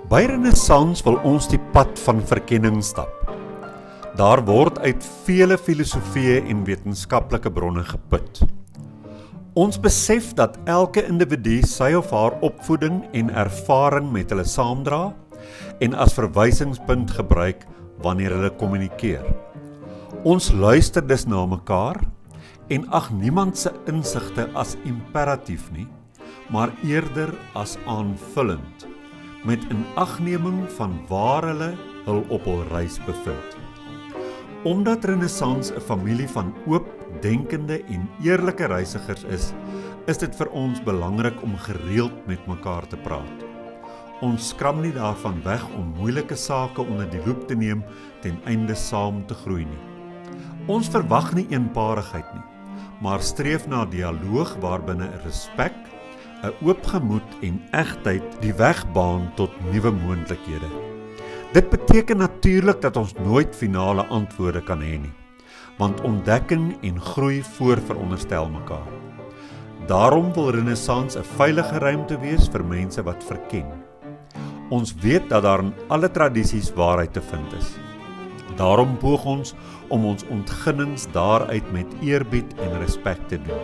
By Renaissans wil ons die pad van verkenning stap. Daar word uit vele filosofieë en wetenskaplike bronne geput. Ons besef dat elke individu sy of haar opvoeding en ervaring met hulle saamdra en as verwysingspunt gebruik wanneer hulle kommunikeer. Ons luister dus na mekaar en ag niemand se insigte as imperatief nie, maar eerder as aanvullend, met inagneming van waar hulle hul op hul reis bevind. Omdat Renaissans 'n familie van oop, denkende en eerlike reisigers is dit vir ons belangrik om gereeld met mekaar te praat. Ons skram nie daarvan weg om moeilike sake onder die loep te neem ten einde saam te groei nie. Ons verwag nie eenparigheid nie, maar streef na dialoog waarbinne 'n respek, 'n oop gemoed en egtheid die weg baan tot nuwe moontlikhede. Dit beteken natuurlik dat ons nooit finale antwoorde kan hê nie, want ontdekking en groei voorveronderstel mekaar. Daarom wil Renaissans 'n veilige ruimte wees vir mense wat verken. Ons weet dat daar in alle tradisies waarheid te vind is. Daarom poog ons om ons ontginnings daaruit met eerbied en respek te doen,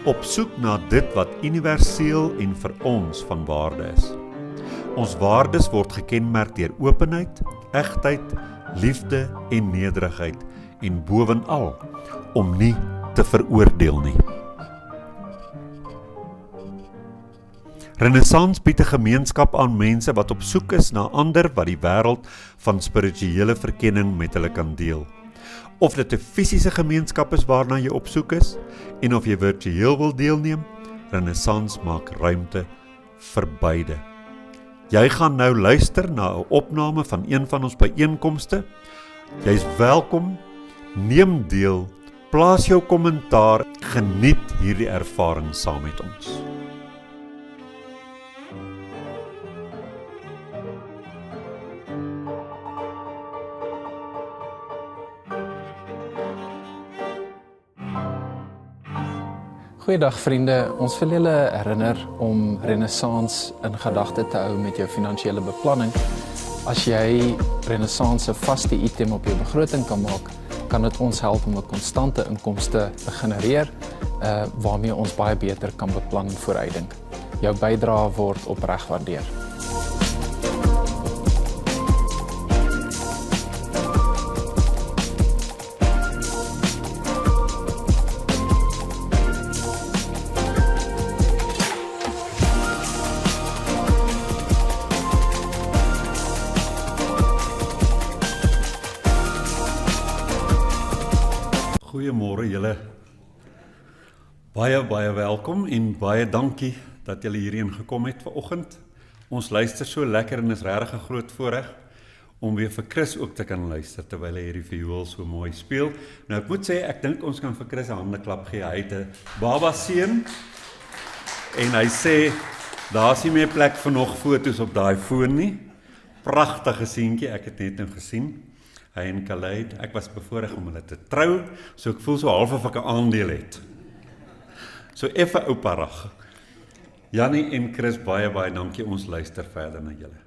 op soek na dit wat universeel en vir ons van waarde is. Ons waardes word gekenmerk deur openheid, egtheid, liefde en nederigheid en bovenal om nie te veroordeel nie. Renaissans bied 'n gemeenskap aan mense wat op soek is na ander wat die wêreld van spirituele verkenning met hulle kan deel. Of dit 'n fisiese gemeenskap is waarna jy op soek is, en of jy virtueel wil deelneem, Renaissans maak ruimte vir beide. Jy gaan nou luister na 'n opname van een van ons byeenkomste. Jy's welkom, neem deel, plaas jou kommentaar, geniet hierdie ervaring saam met ons. Goeiedag vriende, ons wil julle herinner om Renaissans in gedagte te hou met jou finansiële beplanning. As jy Renaissans 'n vaste item op jou begroting kan maak, kan dit ons help om 'n konstante inkomste te genereer, waarmee ons baie beter kan beplan en vooruitdink. Jou bydrae word opreg waardeer. Goeiemôre julle. Baie welkom en baie dankie dat julle hierheen gekom het vanoggend. Ons luister so lekker en is regtig 'n groot voorreg om weer vir Chris ook te kan luister terwyl hy hierdie viool so mooi speel. Nou ek moet sê, ek dink ons kan vir Chris 'n handeklap gee. Hy het 'n baba seun en hy sê daar's nie meer plek vir nog foto's op daai foon nie. Pragtige seentjie, ek het net nou gesien. Hy en Kaleid, ek was bevoorreg om hulle te trou, so ek voel so half of ek 'n aandeel het. So effe ouparag. Jannie en Chris, baie dankie, ons luister verder na julle.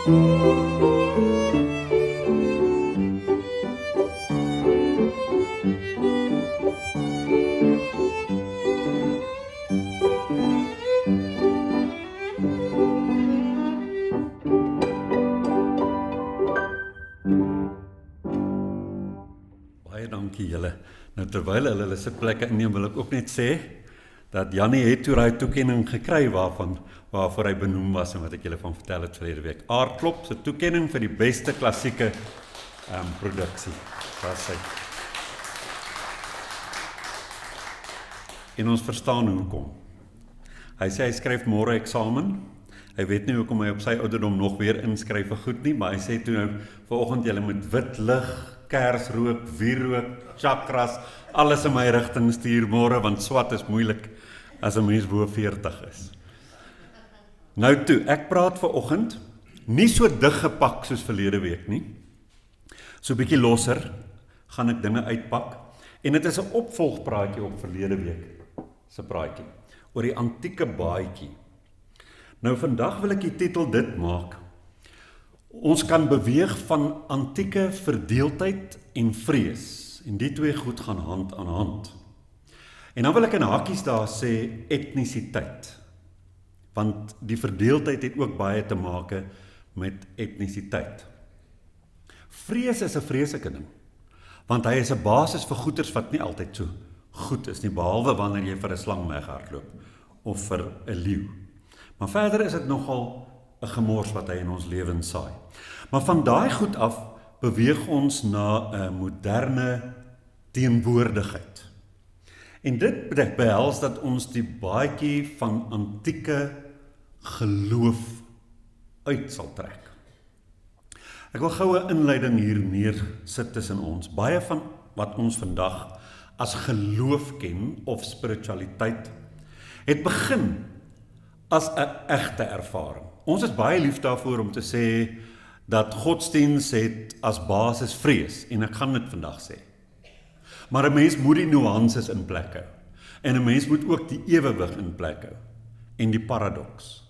Baie dankie julle. Nou terwyl hulle sitplekke inneem, wil ek ook net sê dat Jannie het toe daai toekenning gekry waarvoor hy benoem was en wat ek julle van vertel het verlede week. Aardklop se toekenning vir die beste klassieke produksie. Was hy. En ons verstaan hoekom. Hy sê hy skryf môre eksamen. Hy weet nie hoekom hy op sy ouderdom nog weer inskryf vir goed nie, maar hy sê toe nou vanoggend julle moet wit lig, kersrook, wierook, chakras, alles in my rigting stuur môre, want swat is moeilik as 'n mens bo 40 is. Nou toe, ek praat vanoggend nie so dig gepak soos verlede week nie. So 'n bietjie losser gaan ek dinge uitpak en dit is 'n opvolgpraatjie op verlede week se praatjie oor die antieke baadjie. Nou vandag wil ek die titel dit maak. Ons kan beweeg van antieke verdeeldheid en vrees. En die twee goed gaan hand aan hand. En dan wil ek in hakies daar sê etnisiteit. Want die verdeeldheid het ook baie te maak met etnisiteit. Vrees is 'n vreeslike ding. Want hy is 'n basis vir goeters wat nie altyd so goed is nie, behalwe wanneer jy vir 'n slang weghardloop of vir 'n leeu. Maar verder is dit nogal 'n gemors wat hy in ons lewens saai. Maar van daai goed af beweeg ons na 'n moderne teenwoordigheid. En dit behels dat ons die baadjie van antieke geloof uit sal trek. Ek wil gou 'n inleiding hier neersit tussen ons. Baie van wat ons vandag as geloof ken of spiritualiteit het begin as 'n egte ervaring. Ons is baie lief daarvoor om te sê dat godsdiens het as basis vrees, en ek gaan dit vandag sê. Maar 'n mens moet die nuances in plek hou, en 'n mens moet ook die ewewig in plek hou, en die paradoks.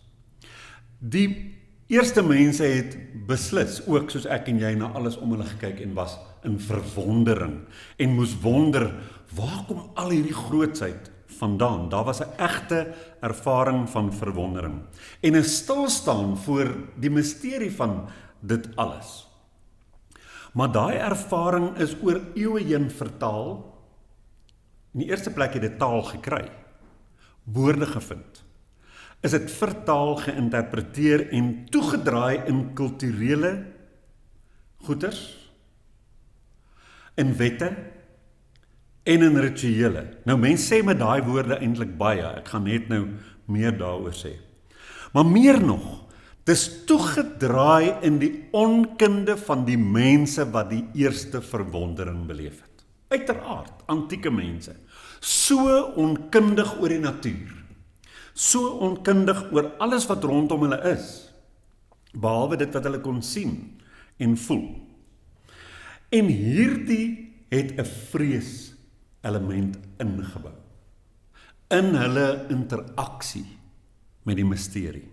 Die eerste mense het beslis, ook soos ek en jy, na alles om hulle gekyk en was in verwondering, en moes wonder, waar kom al hierdie grootsheid vandaan? Daar was 'n egte ervaring van verwondering en 'n stilstaan voor die misterie van dit alles. Maar daai ervaring is oor eeue heen vertaal. In die eerste plek het dit taal gekry, woorde gevind. Is dit vertaal, geïnterpreteer en toegedraai in kulturele goeders, in wette en in rituele. Nou mense sê met daai woorde eintlik baie, ek gaan net nou meer daaroor sê. Maar meer nog, dis toegedraai in die onkunde van die mense wat die eerste verwondering beleef het. Uiteraard, antieke mense, so onkundig oor die natuur, so onkundig oor alles wat rondom hulle is, behalwe dit wat hulle kon sien en voel. En hierdie het 'n vrees element ingebou in hulle interaksie met die misterie.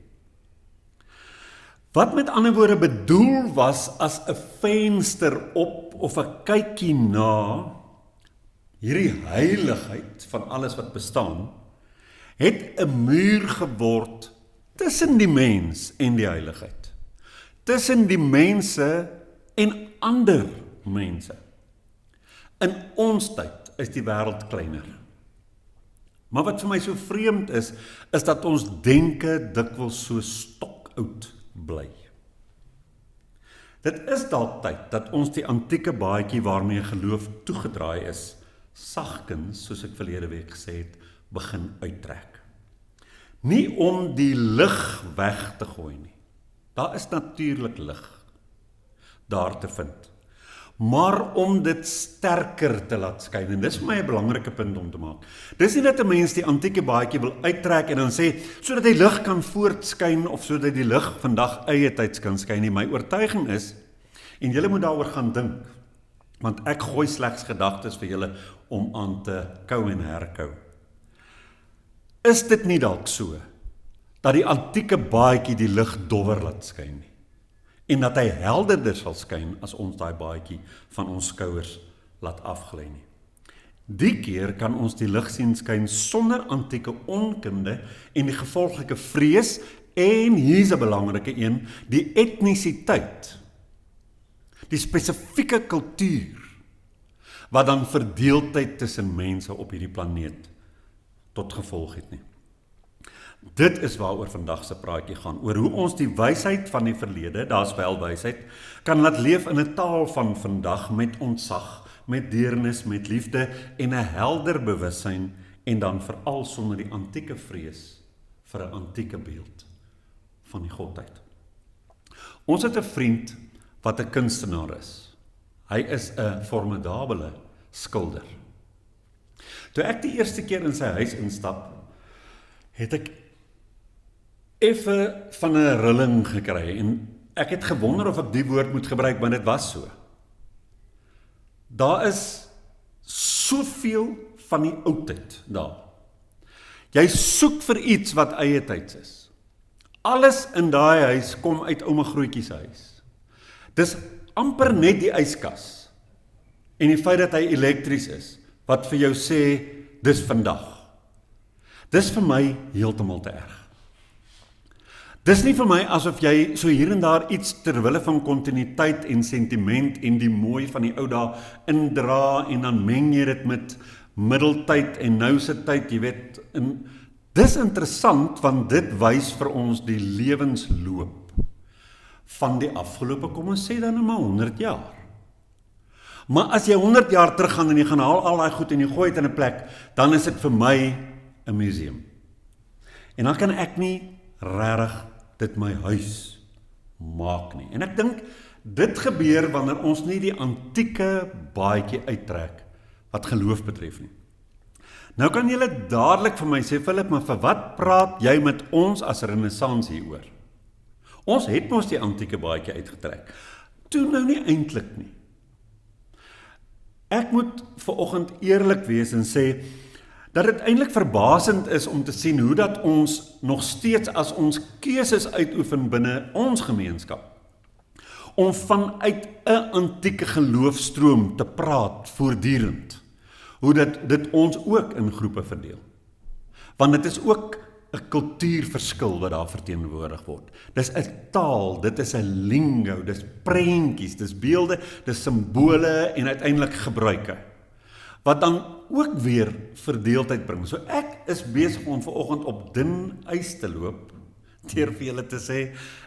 Wat met ander woorde bedoel was as 'n venster op of 'n kykie na hierdie heiligheid van alles wat bestaan, het 'n muur geword tussen die mens en die heiligheid, tussen die mense en ander mense. In ons tyd is die wêreld kleiner. Maar wat vir my so vreemd is dat ons denke dikwels so stokoud bly. Dit is dalk tyd dat ons die antieke baadjie waarmee geloof toegedraai is, sagkens, soos ek verlede week gesê het, begin uittrek. Nie om die lig weg te gooi nie. Daar is natuurlik lig daar te vind. Maar om dit sterker te laat skyn, en dis vir my 'n belangrike punt om te maak. Dis nie dat 'n mens die antieke baadjie wil uittrek en dan sê, sodat die lig kan voortskyn, of sodat die lig vandag eie tyds kan skyn nie. My oortuiging is, en julle moet daaroor gaan dink, want ek gooi slegs gedagtes vir julle om aan te kou en herkou. Is dit nie dalk so, dat die antieke baadjie die lig dowwer laat skyn nie? en dat hy helderder sal skyn as ons daai baadjie van ons skouers laat afgelê nie. Die keer kan ons die lig sien skyn sonder antieke onkunde en die gevolglike vrees en hier's 'n belangrike een, die etnisiteit, die spesifieke kultuur wat dan verdeeldheid tussen mense op hierdie planeet tot gevolg het nie. Dit is waaroor vandag se praatjie gaan, oor hoe ons die wysheid van die verlede, daar's wel wysheid, kan laat leef in 'n taal van vandag met ontzag, met deernis, met liefde en 'n helder bewussyn en dan veral sonder die antieke vrees vir 'n antieke beeld van die godheid. Ons het 'n vriend wat 'n kunstenaar is. Hy is 'n formidabele skilder. Toe ek die eerste keer in sy huis instap, het ek effe van 'n rilling gekry en ek het gewonder of ek die woord moet gebruik, maar dit was so. Daar is soveel van die oudheid daar. Jy soek vir iets wat eie tyds is. Alles in daai huis kom uit ouma Grootjie se huis. Dis amper net die yskas en die feit dat hy elektries is, wat vir jou sê, dis vandag. Dis vir my heeltemal te erg. Dis nie vir my asof jy so hier en daar iets terwille van kontinuïteit en sentiment en die mooi van die ou dae indra en dan meng jy dit met middeltyd en nouse tyd, jy weet. En dis interessant want dit wys vir ons die lewensloop van die afgelope, kom ons sê dan nou maar 100 jaar. Maar as jy 100 jaar teruggaan en jy gaan haal al daai goed en jy gooi dit in 'n plek, dan is dit vir my 'n museum. En dan kan ek nie regtig dit my huis maak nie. En ek dink dit gebeur wanneer ons nie die antieke baadjie uittrek wat geloof betref nie. Nou kan julle dadelik vir my sê, Philip, maar vir wat praat jy met ons as Renaissance hieroor? Ons het mos die antieke baadjie uitgetrek. Toe nou nie eintlik nie. Ek moet vanoggend eerlik wees en sê dat dit eintlik verbasend is om te sien hoe dat ons nog steeds as ons keuses uitoefen binne ons gemeenskap om vanuit 'n antieke geloofstroom te praat voortdurend, hoe dit ons ook in groepe verdeel. Want dit is ook 'n kultuurverskil wat daar verteenwoordig word. Dis 'n taal, dit is 'n lingo, dis prentjies, dis beelde, dis simbole en uiteindelik gebruike, wat dan ook weer verdeeldheid bring. So ek is besig om vanoggend op dun ys te loop, deur vir julle te sê,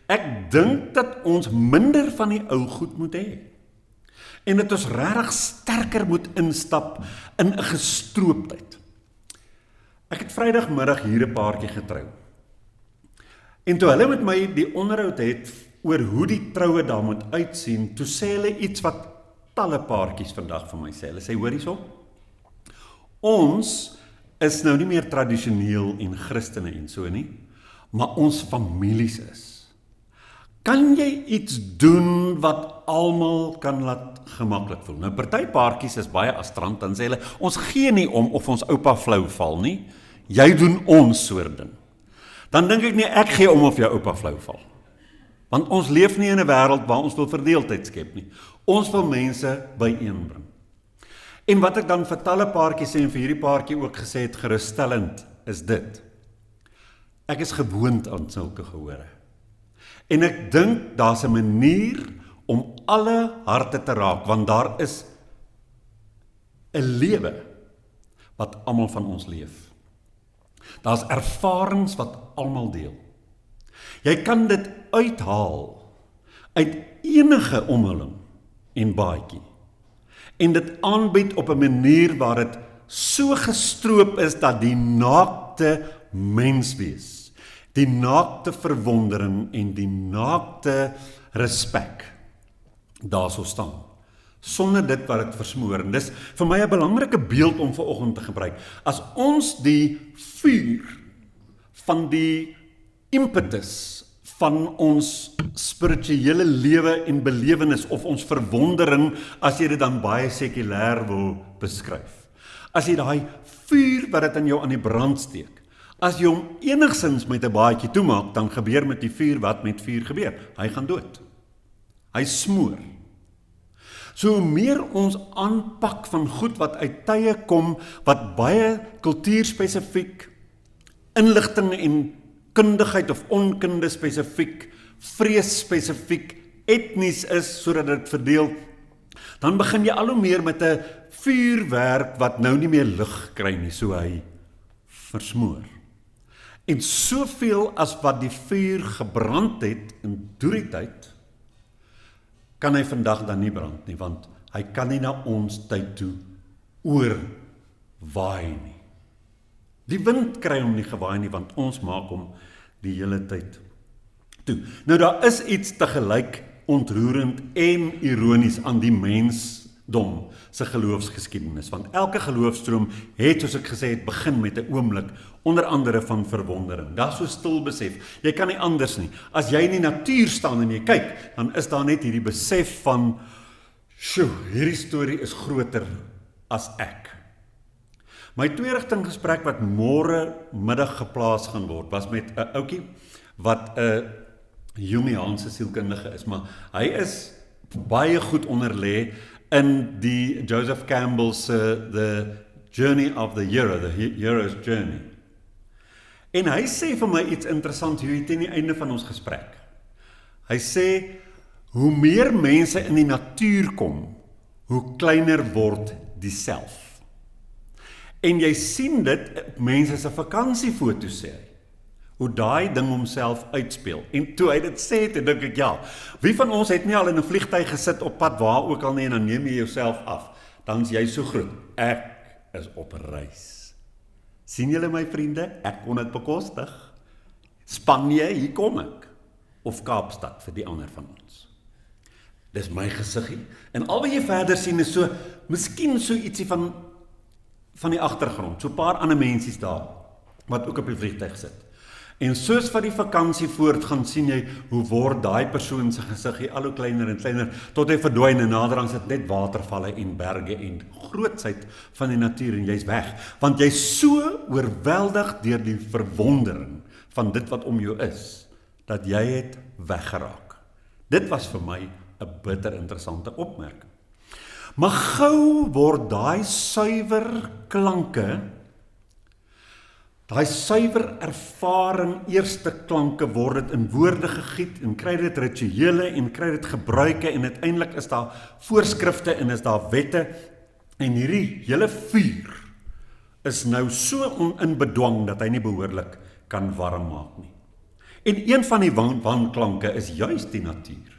ek dink dat ons minder van die ou goed moet hê. En dat ons regtig sterker moet instap in 'n gestroopdheid. Ek het Vrydagmiddag hier 'n paartjie getrou. En toe hulle met my die onderhoud het oor hoe die troue daar moet uitsien, toe sê hulle iets wat talle paartjies vandag vir my sê. Hulle sê, hoor hierso, ons is nou nie meer tradisioneel en Christene en so nie, maar ons families is. Kan jy iets doen wat almal kan laat gemaklik voel? Nou, party paartjies is baie astrant, dan sê hulle, ons gee nie om of ons oupa flou val nie, jy doen ons soort ding. Dan dink ek nie, ek gee om of jou oupa flou val. Want ons leef nie in 'n wêreld waar ons wil verdeeldheid skep nie. Ons wil mense byeenbring. En wat ek dan vir talle paartjies sê en vir hierdie paartjie ook gesê het, gerusstellend, is dit. Ek is gewoond aan sulke gehore. En ek dink daar's 'n manier om alle harte te raak, want daar is 'n lewe wat almal van ons leef. Daar's ervarings wat almal deel. Jy kan dit uithaal uit enige omhulling en baadjie en dit aanbied op 'n manier waar dit so gestroop is dat die naakte menswees, die naakte verwondering en die naakte respek daar sou staan, sonder dit wat dit versmoor. En dis vir my 'n belangrike beeld om vanoggend te gebruik. As ons die vuur van die impetus van ons spirituele lewe en belewenis of ons verwondering, as jy dit dan baie sekulêr wil beskryf. As jy daai vuur wat dit in jou aan die brand steek, as jy hom enigsins met 'n baadjie toemaak, dan gebeur met die vuur wat met vuur gebeur. Hy gaan dood. Hy smoor. So hoe meer ons aanpak van goed wat uit tye kom, wat baie kultuurspesifiek, inligting en kundigheid of onkunde spesifiek, vrees spesifiek, etnies is, sodat dit verdeel, dan begin jy al hoe meer met 'n vuurwerk wat nou nie meer lig kry nie, so hy versmoor. En soveel as wat die vuur gebrand het in die tyd, kan hy vandag dan nie brand nie, want hy kan nie na ons tyd toe oorwaai nie. Die wind kry hom nie gewaai nie, want ons maak hom die hele tyd toe. Nou daar is iets tegelyk ontroerend en ironies aan die mensdom se geloofsgeskiedenis, want elke geloofstroom het, soos ek gesê het, begin met 'n oomblik, onder andere van verwondering. Daar so stil besef, jy kan nie anders nie. As jy in die natuur staan en jy kyk, dan is daar net hierdie besef van, sjoe, hierdie storie is groter as ek. My tweerigting gesprek wat môre middag geplaas gaan word, was met 'n ouetjie wat 'n Jungiaanse sielkundige is, maar hy is baie goed onderlê in die Joseph Campbell se The Journey of the Hero, the Hero's Journey. En hy sê vir my iets interessant hier teen die einde van ons gesprek. Hy sê, hoe meer mense in die natuur kom, hoe kleiner word die self. En jy sien dit op mense se vakansiefoto's, sê hy, hoe daai ding homself uitspeel. En toe hy dit sê, toe dink ek, ja, wie van ons het nie al in 'n vliegtuig gesit op pad waar ook al nie, en dan neem jy jouself af, dan is jy so groot, ek is op reis. Sien julle my vriende, ek kon dit bekostig. Spanje, hier kom ek. Of Kaapstad vir die ander van ons. Dis my gesiggie. En al wat jy verder sien is so, miskien so ietsie van die agtergrond, so 'n paar ander mensies daar, wat ook op die vliegtuig sit. En soos wat die vakansie voortgaan, sien jy hoe word daai persoon se gesiggie al hoe kleiner en kleiner, tot hy verdwyn en naderhand sit net watervalle en berge en grootsheid van die natuur en jy's weg. Want jy's so oorweldig deur die verwondering van dit wat om jou is, dat jy het weggeraak. Dit was vir my 'n bitter interessante opmerking. Maar gou word daai suiwer klanke, daai suiwer ervaring, eerste klanke, word dit in woorde gegiet en kry dit rituele en kry dit gebruike en uiteindelik is daar voorskrifte en is daar wette en hierdie hele vuur is nou so in bedwang dat hy nie behoorlik kan warm maak nie. En een van die wanklanke is juis die natuur.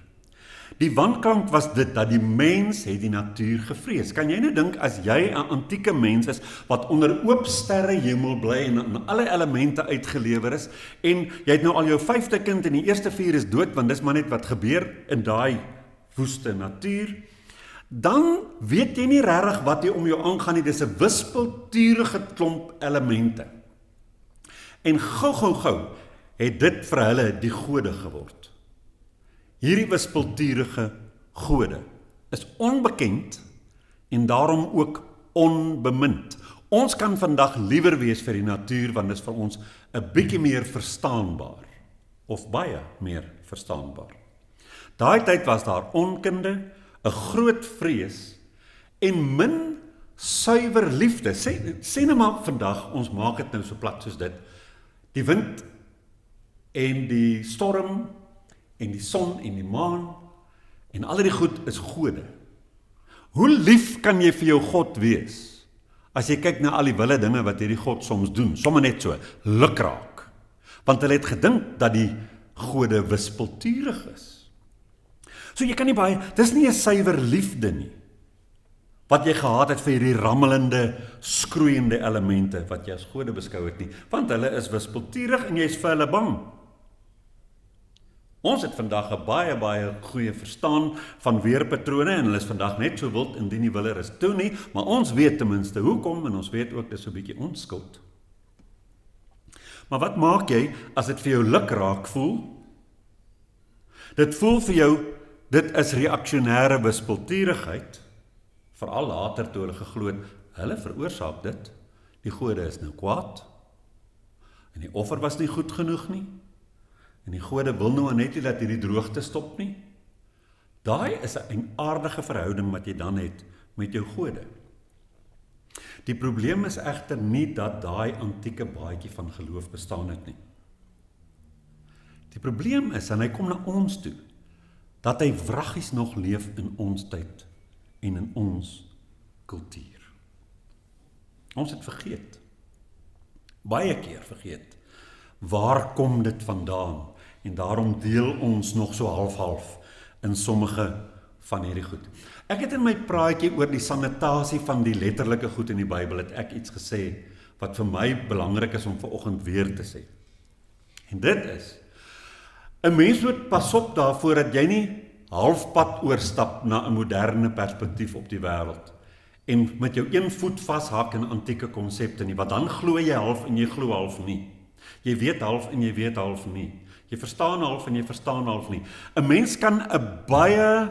Die wanklank was dit, dat die mens het die natuur gevrees. Kan jy nou dink, as jy 'n antieke mens is, wat onder oop sterre hemel bly en aan alle elemente uitgelewer is, en jy het nou al jou 5de kind en die eerste 4 is dood, want dis maar net wat gebeur in daai woeste natuur, dan weet jy nie regtig wat jy om jou aangaan nie, dis 'n wispelturige klomp elemente. En gou het dit vir hulle die gode geword. Hierdie wispelturige gode is onbekend en daarom ook onbemind. Ons kan vandag liewer wees vir die natuur, want dit is vir ons 'n bietjie meer verstaanbaar, of baie meer verstaanbaar. Daai tyd was daar onkunde, 'n groot vrees en min suiwer liefde. Sê nou maar vandag, ons maak dit nou so plat soos dit, die wind en die storm en die son en die maan en al die goed is gode. Hoe lief kan jy vir jou God wees as jy kyk na al die wille dinge wat hierdie God soms doen, sommer net so lukraak, want hulle het gedink dat die gode wispelturig is. So jy kan nie baie, dis nie 'n suiwer liefde nie, wat jy gehad het vir hierdie rammelende, skroeiende elemente wat jy as gode beskou het nie, want hulle is wispelturig en jy is vir hulle bang. Ons het vandag 'n baie goeie verstaan van weerpatrone en hulle is vandag net so wild indien die willer is toe nie, maar ons weet ten minste hoekom en ons weet ook dis so 'n bietjie onskuld. Maar wat maak jy as dit vir jou lukraak voel? Dit voel vir jou, dit is reaksionêre wispelturigheid, veral later toe hulle geglo het, hulle veroorsaak dit, die gode is nou kwaad, en die offer was nie goed genoeg nie, en die gode wil nou net nie dat hierdie droogte stop nie. Daai is 'n eienaardige verhouding wat jy dan het met jou gode. Die probleem is egter nie dat daai antieke baadjie van geloof bestaan het nie. Die probleem is, en hy kom na ons toe, dat hy wraggies nog leef in ons tyd en in ons kultuur. Ons het vergeet, baie keer vergeet, waar kom dit vandaan? En daarom deel ons nog so half-half in sommige van hierdie goed. Ek het in my praatjie oor die sanitasie van die letterlike goed in die Bybel, het ek iets gesê, wat vir my belangrik is om vanoggend weer te sê. En dit is, 'n mens moet pas op daarvoor dat jy nie halfpad oorstap na 'n moderne perspektief op die wêreld en met jou een voet vashak in antieke konsepte nie, want dan glo jy half en jy glo half nie. Jy weet half en jy weet half nie. Jy verstaan half en jy verstaan half nie. 'n Mens kan 'n baie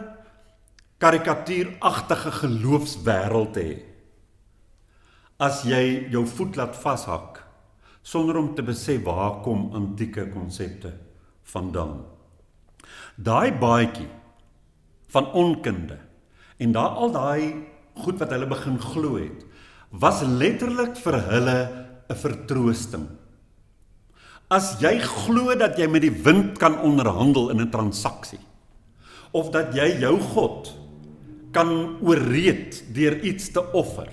karikatuuragtige geloofswêreld hê as jy jou voet laat vashak sonder om te besef waar kom antieke konsepte vandaan. Daai baadjie van onkunde en al daai goed wat hulle begin glo het, was letterlik vir hulle 'n vertroosting. As jy glo dat jy met die wind kan onderhandel in 'n transaksie, of dat jy jou God kan oorreed deur iets te offer,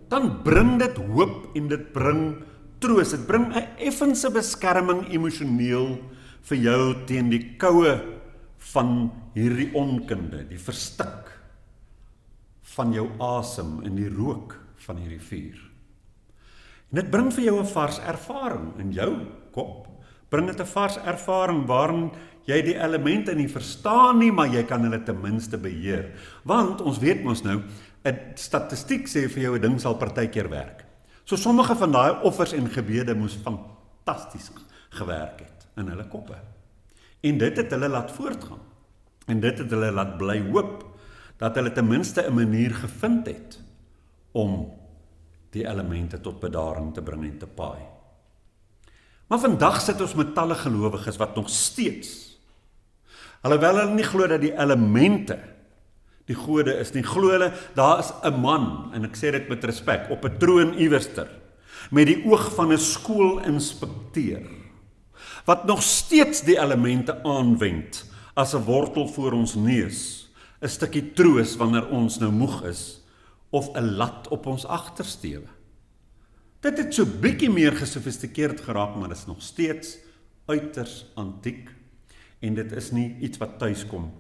dan bring dit hoop en dit bring troos. Dit bring 'n effense beskerming emosioneel vir jou teen die koue van hierdie onkunde, die verstik van jou asem en die rook van hierdie vuur. En dit bring vir jou 'n vars ervaring in jou kop. Bring dit 'n vars ervaring waarin jy die elemente nie verstaan nie, maar jy kan hulle ten minste beheer. Want ons weet mos nou, 'n statistiek sê vir jou 'n ding sal partykeer werk. So sommige van daai offers en gebede moes fantasties gewerk het in hulle koppe. En dit het hulle laat voortgaan. En dit het hulle laat bly hoop dat hulle ten minste 'n manier gevind het om die elemente tot bedaring te bring en te paai. Maar vandag sit ons met talle gelowiges wat nog steeds, alhoewel hulle nie glo dat die elemente die gode is nie, glo hulle, daar is 'n man, en ek sê dit met respek, op 'n troon iewerster, met die oog van 'n skoolinspekteur, wat nog steeds die elemente aanwend as 'n wortel voor ons neus, 'n stukkie troos wanneer ons nou moeg is, of 'n lat op ons agtersteewe. Dit het so bietjie meer gesofistikeerd geraak, maar dit is nog steeds uiters antiek, en dit is nie iets wat tuiskom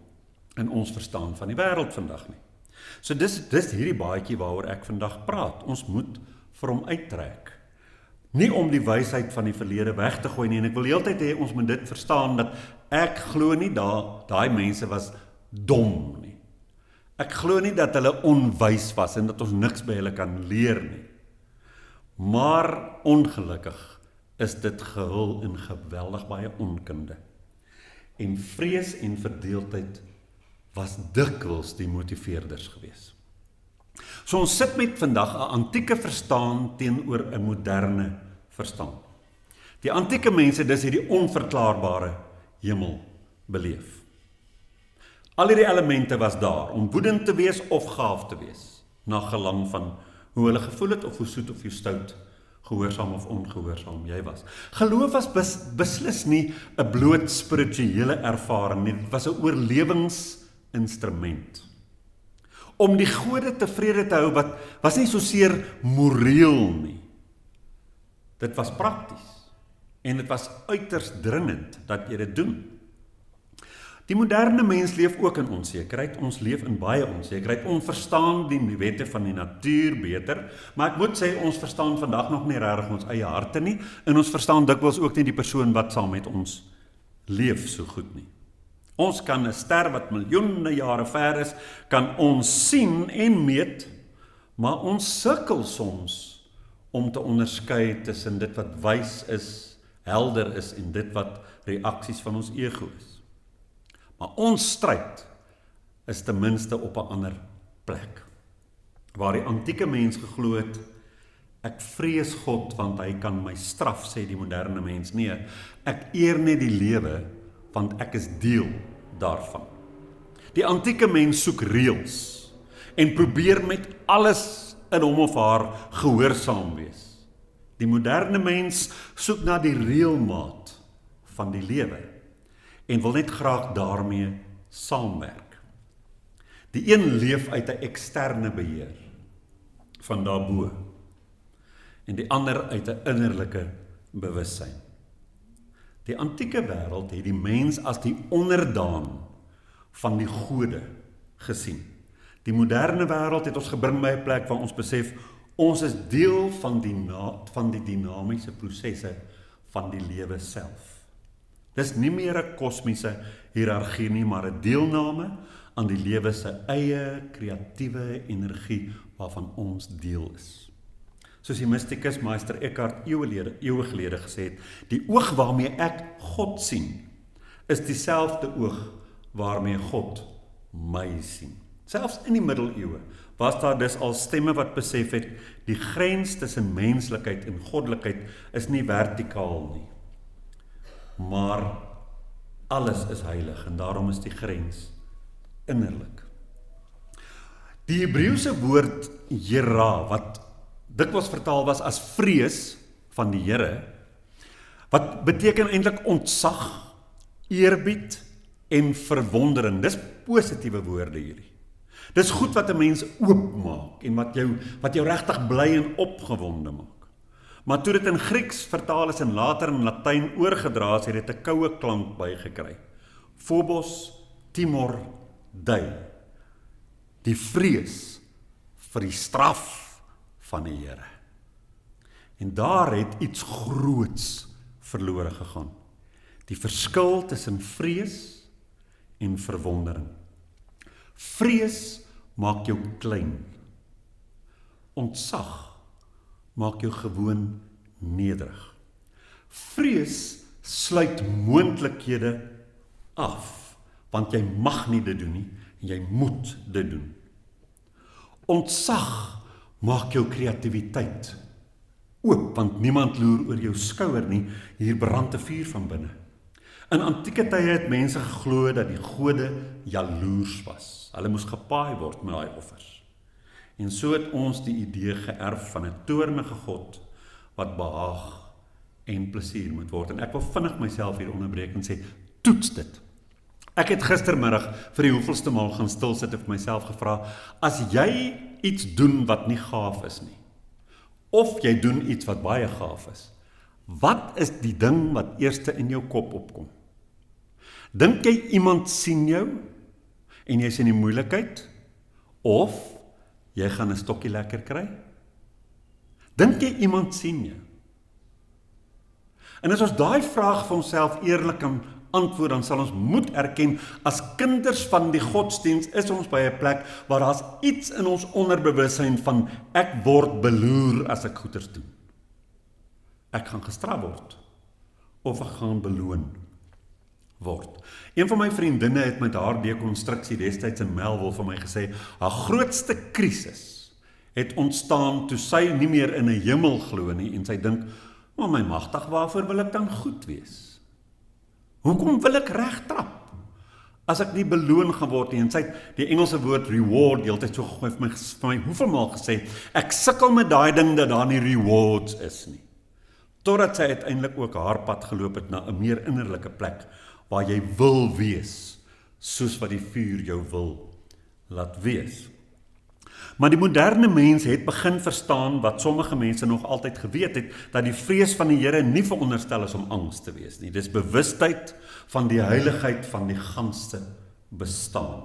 in ons verstaan van die wêreld vandag nie. So dis hierdie baadjie waaroor ek vandag praat. Ons moet vir hom uittrek. Nie om die wysheid van die verlede weg te gooi nie, en ek wil heeltyd hê ons moet dit verstaan, dat ek glo nie daai mense was dom nie. Ek glo nie dat hulle onwys was en dat ons niks by hulle kan leer nie. Maar ongelukkig is dit gehul in geweldig baie onkunde. En vrees en verdeeldheid was dikwels die motiveerders gewees. So ons sit met vandag 'n antieke verstaan teenoor 'n moderne verstaan. Die antieke mense dis hierdie onverklaarbare hemel beleef. Al hierdie elemente was daar om woedend te wees of gaaf te wees, na gelang van hoe hulle gevoel het of hoe soet of hoe stout, gehoorsaam of ongehoorsaam jy was. Geloof was beslis nie 'n bloot spirituele ervaring nie, dit was 'n oorlewingsinstrument. Om die gode tevrede te hou, wat was nie soseer moreel nie. Dit was prakties en dit was uiters dringend dat jy dit doen. Die moderne mens leef ook in onsekerheid, ons leef in baie onsekerheid, ons verstaan die wette van die natuur beter, maar ek moet sê, ons verstaan vandag nog nie regtig ons eie harte nie, en ons verstaan dikwels ook nie die persoon wat saam met ons leef so goed nie. Ons kan 'n ster wat miljoene jare ver is, kan ons sien en meet, maar ons sukkel soms om te onderskei tussen dit wat wys is, helder is, en dit wat reaksies van ons ego is. Maar ons stryd is ten minste op 'n ander plek, waar die antieke mens geglo het, ek vrees God want hy kan my straf, sê die moderne mens. Nee, ek eer net die lewe want ek is deel daarvan. Die antieke mens soek reëls en probeer met alles in hom of haar gehoorsaam wees. Die moderne mens soek na die reëlmaat van die lewe en wil net graag daarmee saamwerk. Die een leef uit 'n eksterne beheer van daarbo en die ander uit 'n innerlike bewussyn. Die antieke wêreld het die mens as die onderdaan van die gode gesien. Die moderne wêreld het ons gebring by 'n plek waar ons besef ons is deel van die dinamiese prosesse van die lewe self. Dis nie meer 'n kosmiese hiërargie nie, maar 'n deelname aan die lewe se eie kreatiewe energie waarvan ons deel is. Soos die mystikus Meister Eckhart eeue gelede gesê het, die oog waarmee ek God sien, is dieselfde oog waarmee God my sien. Selfs in die middeleeue was daar dus al stemme wat besef het, die grens tussen menslikheid en goddelikheid is nie vertikaal nie, maar alles is heilig en daarom is die grens innerlik. Die Hebreëse woord Jera, wat dikwels vertaal was as vrees van die Here, wat beteken eintlik ontzag, eerbied en verwondering. Dis positiewe woorde hierdie. Dis goed wat 'n mens oopmaak en wat jou regtig bly en opgewonde maak. Maar toe dit in Grieks vertaal is en later in Latyn oorgedra is, het dit 'n koue klank bygekry. Phobos, Timor, Dei. Die vrees vir die straf van die Here. En daar het iets groots verlore gegaan. Die verskil tussen vrees en verwondering. Vrees maak jou klein. Ontzag maak jou gewoon nederig. Vrees sluit moontlikhede af, want jy mag nie dit doen nie, en jy moet dit doen. Ontzag maak jou kreatiwiteit oop, want niemand loer oor jou skouer nie, hier brand 'n vuur van binne. In antieke tye het mense geglo dat die gode jaloers was. Hulle moes gepaai word met daai offers. En so het ons die idee geërf van 'n toornige God wat behaag en plesier moet word. En ek wil vinnig myself hier onderbreek en sê, toets dit. Ek het gistermiddag vir die hoeveelste maal gaan stil sit en vir myself gevra, as jy iets doen wat nie gaaf is nie, of jy doen iets wat baie gaaf is, wat is die ding wat eerste in jou kop opkom? Dink jy iemand sien jou en jy is in die moeilikheid, of jy gaan 'n stokkie lekker kry? Dink jy iemand sien jou? En as ons daai vraag vir onsself eerlik kan antwoord, dan sal ons moet erken, as kinders van die godsdienst is ons by 'n plek waar daar's iets in ons onderbewussyn van ek word beloer as ek goeders doen. Ek gaan gestraf word of ek gaan beloon word. Een van my vriendinne het met haar dekonstruksie destyds in Melville vir my gesê, haar grootste krisis het ontstaan toe sy nie meer in 'n hemel glo nie en sy dink, maar my magtig, waarvoor wil ek dan goed wees? Hoekom wil ek reg trap as ek nie beloon gaan word nie? En sy het die Engelse woord reward die altyd so gegooi vir my hoeveel maal gesê, ek sukkel met daai ding dat daar nie rewards is nie. Totdat sy uiteindelik ook haar pad geloop het na 'n meer innerlike plek waar jy wil wees, soos wat die vuur jou wil laat wees. Maar die moderne mens het begin verstaan wat sommige mense nog altyd geweet het, dat die vrees van die Here nie veronderstel is om angs te wees nie. Dis bewustheid van die heiligheid van die ganse bestaan.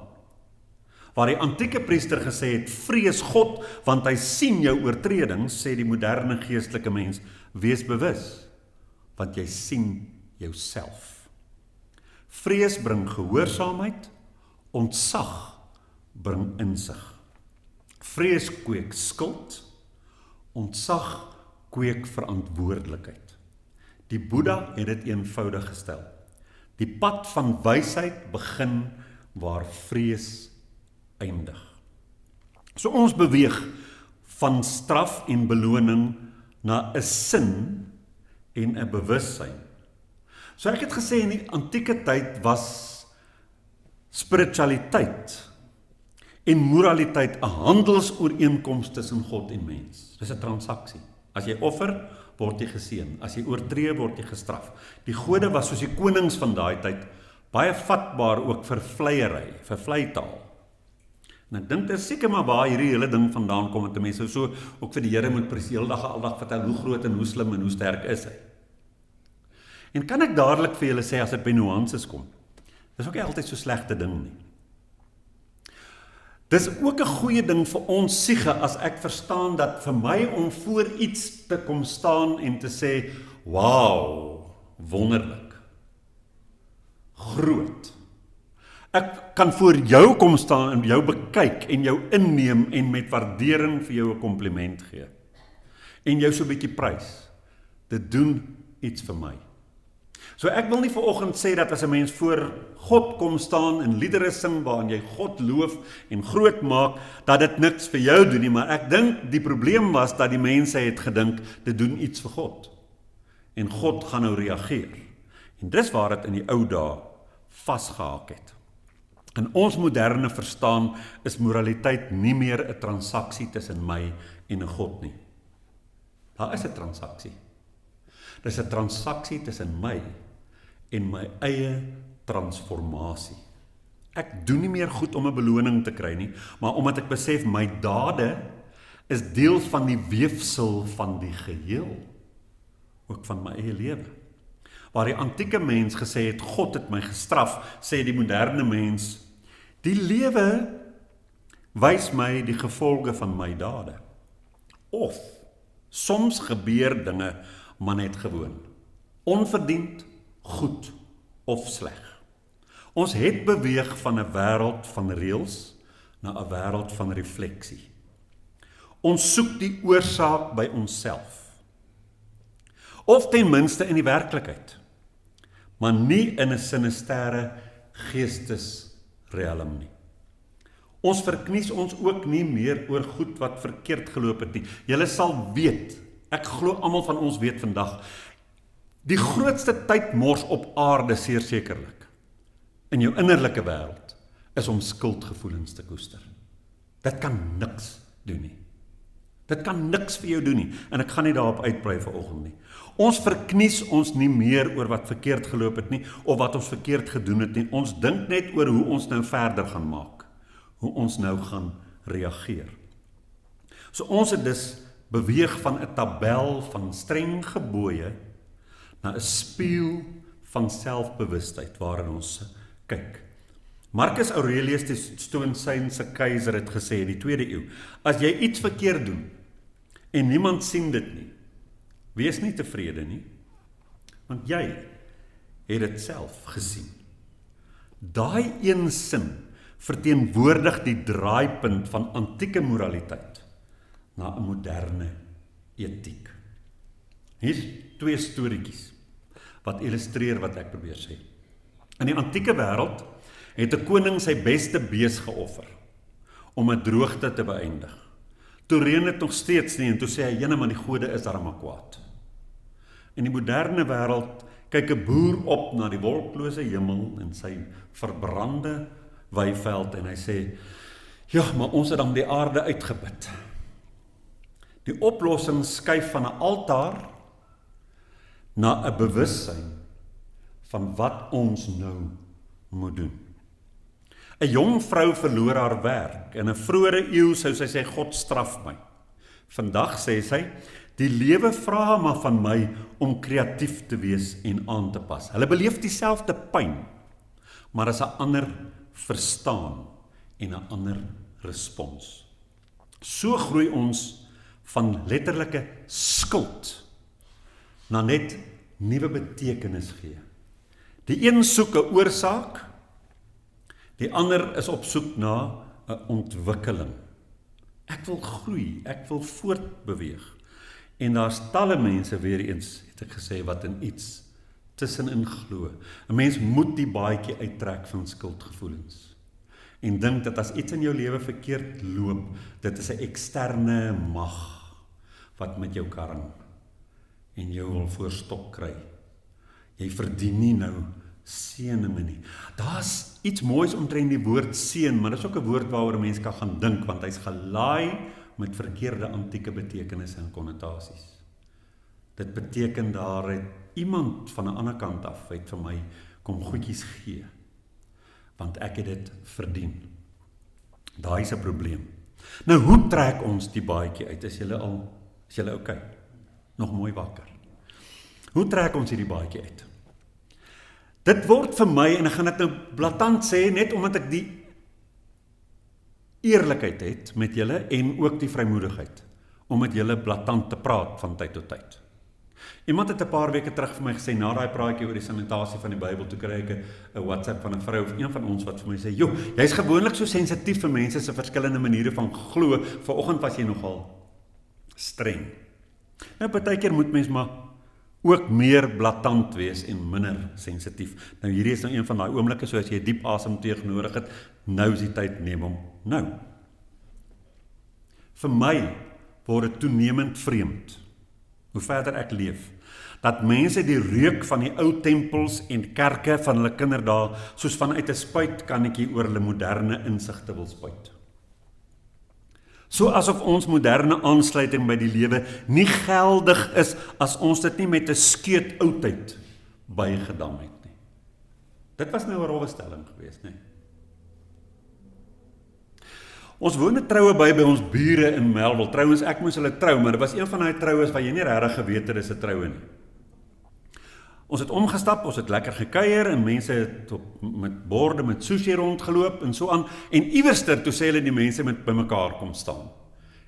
Waar die antieke priester gesê het, vrees God, want hy sien jou oortredings, sê die moderne geestelike mens, wees bewus, want jy sien jouself. Vrees bring gehoorsaamheid, ontzag bring insig. Vrees kweek skuld, ontzag kweek verantwoordelikheid. Die Boeddha het dit eenvoudig gestel. Die pad van wysheid begin waar vrees eindig. So ons beweeg van straf en beloning na 'n sin en 'n bewussyn. So ek het gesê in die antieke tyd was spiritualiteit en moraliteit 'n handelsooreenkoms tussen God en mens. Dis 'n transaksie. As jy offer, word jy geseën. As jy oortree, word jy gestraf. Die gode was soos die konings van daai tyd, baie vatbaar ook vir vleiery, vir vleitaal. En ek dink dit is seker maar waar hierdie hele ding vandaan kom, dat mense so ook vir die Here moet prys, heel dag aldag vertel hoe groot en hoe slim en hoe sterk is hy. En kan ek dadelik vir julle sê, as dit by nuances kom, dis ook nie altyd so slegte ding nie. Dis ook 'n goeie ding vir ons siege, as ek verstaan dat vir my om voor iets te kom staan en te sê, wow, wonderlik, groot. Ek kan voor jou kom staan en jou bekyk en jou inneem en met waardering vir jou 'n kompliment gee. En jou so 'n bietjie prys. Dit doen iets vir my. So ek wil nie vanoggend sê dat as 'n mens voor God kom staan en liedere sing waarin jy God loof en groot maak, dat dit niks vir jou doen nie, maar ek dink die probleem was dat die mense het gedink, dit doen iets vir God. En God gaan nou reageer. En dis waar dit in die ou dae vasgehaak het. In ons moderne verstaan is moraliteit nie meer 'n transaksie tussen my en 'n God nie. Daar is 'n transaksie. Dis 'n transaksie tussen my en my eie transformasie. Ek doen nie meer goed om 'n beloning te kry nie, maar omdat ek besef my dade is deel van die weefsel van die geheel, ook van my eie lewe. Waar die antieke mens gesê het, God het my gestraf, sê die moderne mens, die lewe wys my die gevolge van my dade. Of, soms gebeur dinge maar net gewoon, onverdiend, goed of sleg. Ons het beweeg van 'n wêreld van reëls na 'n wêreld van refleksie. Ons soek die oorsaak by onsself. Of ten minste in die werklikheid, maar nie in 'n sinistêre geestesrealm nie. Ons verknies ons ook nie meer oor goed wat verkeerd geloop het nie. Julle sal weet, ek glo almal van ons weet vandag, die grootste tydmors op aarde sekerlik, in jou innerlike wêreld, is om skuldgevoelens te koester. Dit kan niks doen nie. Dit kan niks vir jou doen nie, en ek gaan nie daarop uitbrei vanoggend nie. Ons verknies ons nie meer oor wat verkeerd geloop het nie, of wat ons verkeerd gedoen het nie. Ons dink net oor hoe ons nou verder gaan maak, hoe ons nou gaan reageer. So ons het dus beweeg van 'n tabel van streng gebooie na 'n spieël van selfbewustheid waarin ons kyk. Marcus Aurelius, die Stoïsynse keiser, het gesê in die 2de eeu, as jy iets verkeerd doen en niemand sien dit nie, wees nie tevrede nie, want jy het dit self gesien. Daai een sin verteenwoordig die draaipunt van antieke moraliteit na 'n moderne etiek. Hier's 2 storieetjies wat illustreer wat ek probeer sê. In die antieke wêreld het 'n koning sy beste bees geoffer om 'n droogte te beëindig. Toe reën dit nog steeds nie en toe sê hy, jene, maar die gode is darem maar kwaad. In die moderne wêreld kyk 'n boer op na die wolklose hemel en sy verbrande weiveld en hy sê, ja, maar ons het dan die aarde uitgeput. Die oplossing skuif van 'n altaar na 'n bewussyn van wat ons nou moet doen. 'n Jong vrou verloor haar werk. In 'n vroeëre eeu sou sy sê, God straf my. Vandag sê sy, die lewe vra maar van my om kreatief te wees en aan te pas. Hulle beleef dieselfde pyn, maar as 'n ander verstaan en 'n ander respons. So groei ons van letterlike skuld na net nuwe betekenis gee. Die een soek 'n oorsaak, die ander is op soek na 'n ontwikkeling. Ek wil groei, ek wil voortbeweeg. En daar's talle mense, weer eens, het ek gesê, wat in iets tussenin glo. 'n Mens moet die baadjie uittrek van skuldgevoelens. En dink dat as iets in jou lewe verkeerd loop, dit is 'n eksterne mag wat met jou karring en jou wil voorstok kry. Jy verdien nie nou seën my nie. Daar's iets moois omtrent die woord seën, maar dis ook 'n woord waaroor 'n mens kan gaan dink, want hy's gelaai met verkeerde antieke betekenisse en konnotasies. Dit beteken daar het iemand van 'n ander kant af het vir my kom goedjies gee, want ek het dit verdien. Daai is 'n probleem. Nou, hoe trek ons die baadjie uit? Is julle okay? Nog mooi wakker. Hoe trek ons hierdie baadjie uit? Dit word vir my, en ek gaan dit nou blaatant sê, net omdat ek die eerlikheid het met julle en ook die vrymoedigheid om met julle blaatant te praat van tyd tot tyd. Iemand het 'n paar weke terug vir my gesê, na daai praatjie oor die sanitasie van die Bybel, toe kry ek 'n WhatsApp van 'n vrou of een van ons wat vir my sê, "Jo, jy's gewoonlik so sensitief vir mense se verskillende maniere van glo, vanoggend was jy nogal streng." Nou, partykeer moet mens maar ook meer blaatant wees en minder sensitief. Nou, hierdie is nou een van daai oomblikke, so as jy diep asemteug nodig het, nou is die tyd, neem hom nou. Vir my word dit toenemend vreemd, hoe verder ek leef, dat mense die reuk van die ou tempels en kerke van hulle kinderdae soos vanuit 'n spuitkannetjie oor hulle moderne insigte wil spuit. So asof ons moderne aansluiting by die lewe nie geldig is as ons dit nie met 'n skeut oudheid bygedam het nie. Dit was nou 'n rowwe stelling geweest, nee. Ons woon 'n troue by ons bure in Melville. Trouwens, ek moes hulle trou, maar dit was een van daai troues waar jy nie regtig geweet het dis 'n troue nie. Ons het omgestap, ons het lekker gekuier en mense het met borde met sushi rondgeloop en so aan. En iewerster toe sê hulle die mense moet bymekaar kom staan.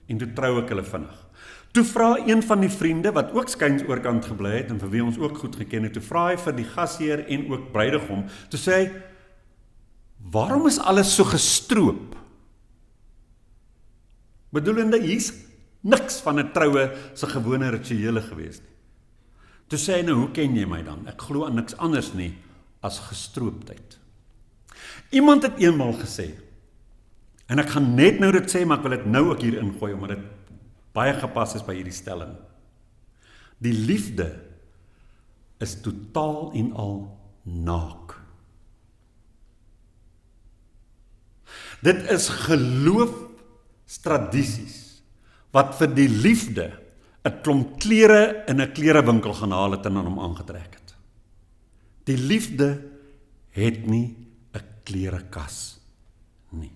En toe trou ek hulle vinnig. Toe vra een van die vriende wat ook skuins oorkant gebly het en vir wie ons ook goed geken het, toe vra hy vir die gasheer en ook bruidegom, toe sê hy, "Waarom is alles so gestroop?" Bedoelende, hier's niks van 'n troue se gewone rituele gewees nie. Toe sê hy, "Nou, hoe ken jy my dan? Ek glo aan niks anders nie as gestrooptheid." Iemand het eenmaal gesê, en ek gaan net nou dit sê, maar ek wil dit nou ook hier ingooi, omdat dit baie gepas is by hierdie stelling. Die liefde is totaal en al naak. Dit is geloofstradisies wat vir die liefde 'n klomp klere in 'n klerewinkel gaan haal het en aan hom aangetrek het. Die liefde het nie 'n klerekas nie.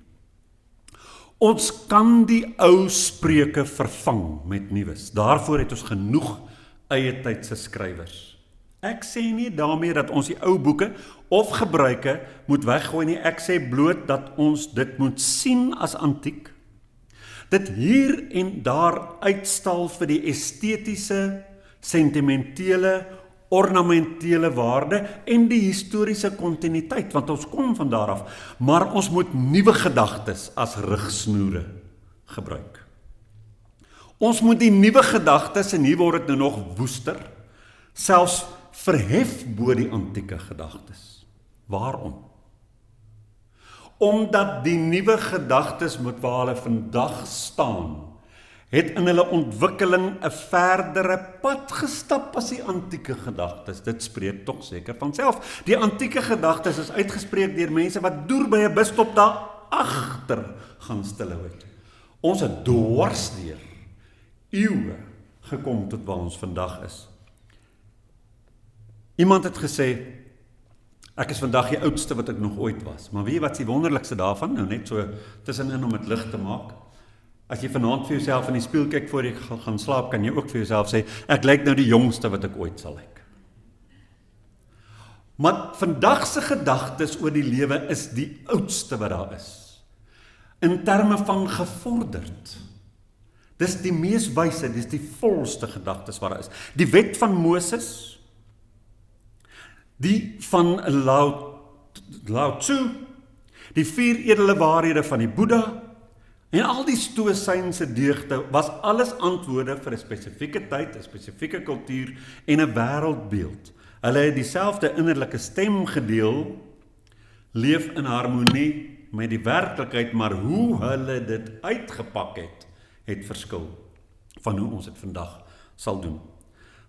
Ons kan die ou spreuke vervang met nuus. Daarvoor het ons genoeg eie tydse skrywers. Ek sê nie daarmee dat ons die ou boeke of gebruike moet weggooi nie. Ek sê bloot dat ons dit moet sien as antiek. Dit hier en daar uitstal vir die estetiese, sentimentele, ornamentele waarde en die historiese kontinuïteit, want ons kom van daar af, maar ons moet nuwe gedagtes as rigsnoere gebruik. Ons moet die nuwe gedagtes, en hier word dit nou nog woester, selfs verhef bo die antieke gedagtes. Waarom? Omdat die nuwe gedagtes met waar hulle vandag staan, het in hulle ontwikkeling 'n verdere pad gestap as die antieke gedagtes. Dit spreek tog seker van self. Die antieke gedagtes is uitgespreek deur mense wat deur by 'n busstop daar agter gaan stilhou het. Ons het dwarsdeur eeue gekom tot waar ons vandag is. Iemand het gesê, ek is vandag die oudste wat ek nog ooit was. Maar weet jy wat is die wonderlikste daarvan? Nou net so tussenin om dit lig te maak. As jy vanaand vir jouself in die spieël kyk voor jy gaan slaap, kan jy ook vir jouself sê, ek lyk nou die jongste wat ek ooit sal lyk. Maar vandag se gedagtes oor die lewe is die oudste wat daar is. In terme van gevorderd. Dis die mees wyse, dis die volste gedagtes wat daar is. Die wet van Moses, die van Lao Tzu, die 4 edele waarhede van die Boeddha, en al die stoïsynse deugde was alles antwoorde vir 'n spesifieke tyd, 'n spesifieke kultuur en 'n wêreldbeeld. Hulle het dieselfde innerlike stem gedeel, leef in harmonie met die werklikheid, maar hoe hulle dit uitgepak het verskil van hoe ons dit vandag sal doen.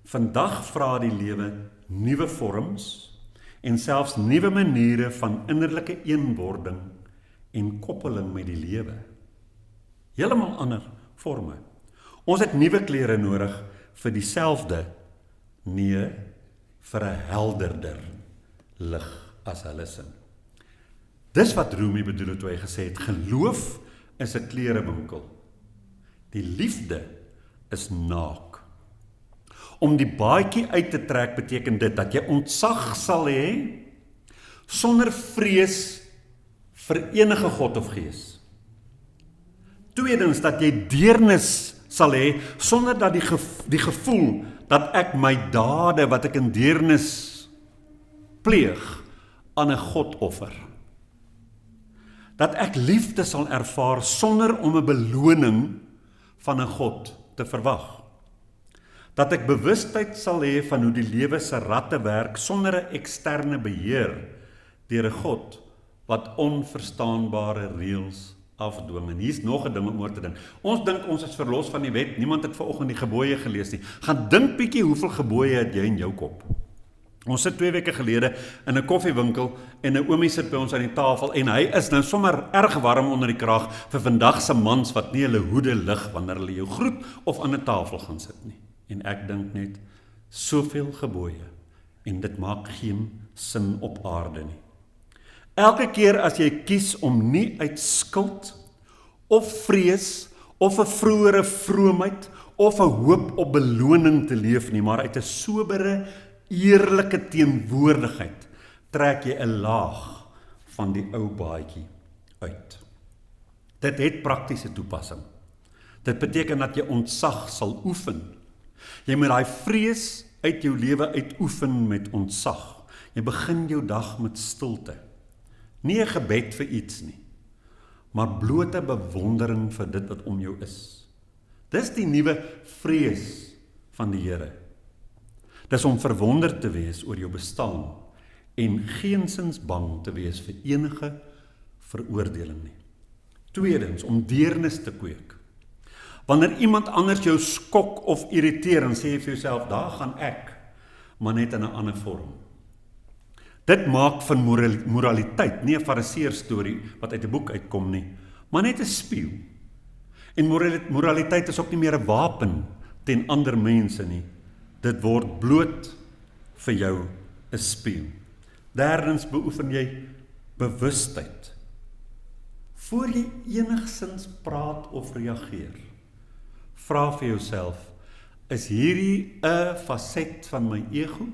Vandag vra die lewe nuwe vorms en selfs nuwe maniere van innerlike eenwording en koppeling met die lewe. Heeltemal ander forme. Ons het nuwe klere nodig vir dieselfde, nee, vir 'n helderder lig as hulle sin. Dis wat Rumi bedoel het toe hy gesê het, geloof is 'n klerewinkel. Die liefde is naak. Om die baadjie uit te trek beteken dit dat jy ontzag sal hê sonder vrees vir enige God of gees. Tweedens, dat jy deernis sal hê sonder dat die gevoel dat ek my dade wat ek in deernis pleeg aan 'n God offer. Dat ek liefde sal ervaar sonder om 'n beloning van 'n God te verwag. Dat ek bewustheid sal hê van hoe die lewe se ratte werk sonder 'n eksterne beheer deur 'n God wat onverstaanbare reëls afdwing. En hier's nog 'n ding om oor te dink. Ons dink ons is verlos van die wet. Niemand het vanoggend die gebooie gelees nie. Gaan dink bietjie hoeveel gebooie het jy in jou kop. Ons sit 2 weke gelede in 'n koffiewinkel en 'n oomie sit by ons aan die tafel en hy is nou sommer erg warm onder die kraag vir vandag se mans wat nie hulle hoede lig wanneer hulle jou groet of aan 'n tafel gaan sit nie. En ek dink net, soveel gebooie en dit maak geen sin op aarde nie. Elke keer as jy kies om nie uit skuld of vrees of 'n vroeëre vroomheid of 'n hoop op beloning te leef nie, maar uit 'n sobere, eerlike teenwoordigheid trek jy 'n laag van die ou baadjie uit. Dit het praktiese toepassing. Dit beteken dat jy ontzag sal oefen. Jy moet daai vrees uit jou lewe uitoefen met ontzag. Jy begin jou dag met stilte. Nie 'n gebed vir iets nie, maar blote bewondering vir dit wat om jou is. Dis die nuwe vrees van die Here. Dis om verwonderd te wees oor jou bestaan en geensins bang te wees vir enige veroordeling nie. Tweedens, om deernis te kweek. Wanneer iemand anders jou skok of irriteer, dan sê jy vir jouself, daar gaan ek, maar net in 'n ander vorm. Dit maak van moraliteit nie 'n fariseer storie wat uit 'n boek uitkom nie, maar net 'n spieël. En moraliteit is ook nie meer 'n wapen teen ander mense nie. Dit word bloot vir jou 'n spieël. Derdens, beoefen jy bewustheid. Voor jy enigsins praat of reageer, vra vir jouself, is hierdie 'n faset van my ego?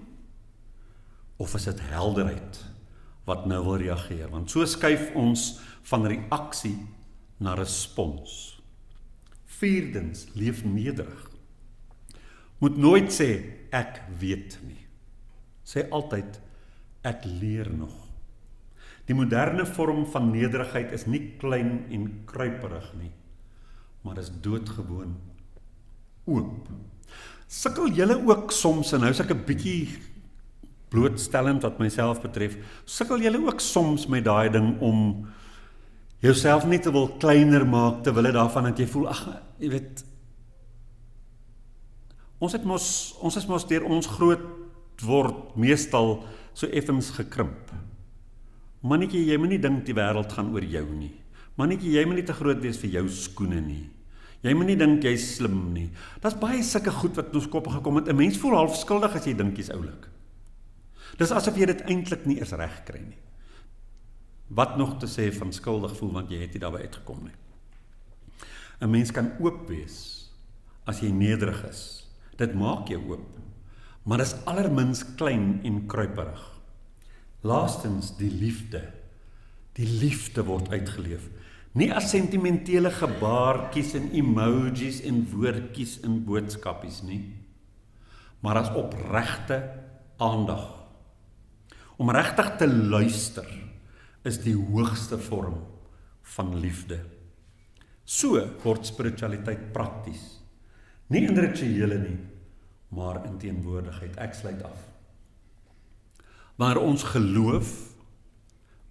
Of is dit helderheid wat nou wil reageer? Want so skuif ons van reaksie na respons. Vierdens, leef nederig. Moet nooit sê, ek weet nie. Sê altyd, ek leer nog. Die moderne vorm van nederigheid is nie klein en kruiperig nie, maar is doodgewoon oop. Sukkel julle ook soms, en nou is ek 'n bietjie blootstellend wat myself betref, sukkel julle ook soms met daai ding om jouself nie te wil kleiner maak, terwyl dit daarvan dat jy voel, ag, jy weet, ons is mos deur ons groot word meestal so effens gekrimp. Mannetjie, jy moet nie dink die wêreld gaan oor jou nie. Mannetjie, jy moet nie te groot wees vir jou skoene nie. Jy moet nie dink jy's slim nie. Daar's baie sulke goed wat in ons koppe gekom het. 'n Mens voel half skuldig as jy dink jy's oulik. Dis asof jy dit eintlik nie eens reg kry nie. Wat nog te sê van skuldig voel, want jy het nie daarby uitgekom nie. 'n Mens kan oop wees as jy nederig is. Dit maak jou oop. Maar dis allermins klein en kruiperig. Laastens, die liefde. Die liefde word uitgeleef. Nie as sentimentele gebaartjies en emojis en woordjies en boodskapies nie, maar as opregte aandag. Om regtig te luister is die hoogste vorm van liefde. So word spiritualiteit prakties. Nie in rituele nie, maar in teenwoordigheid. Ek sluit af. Wanneer ons geloof,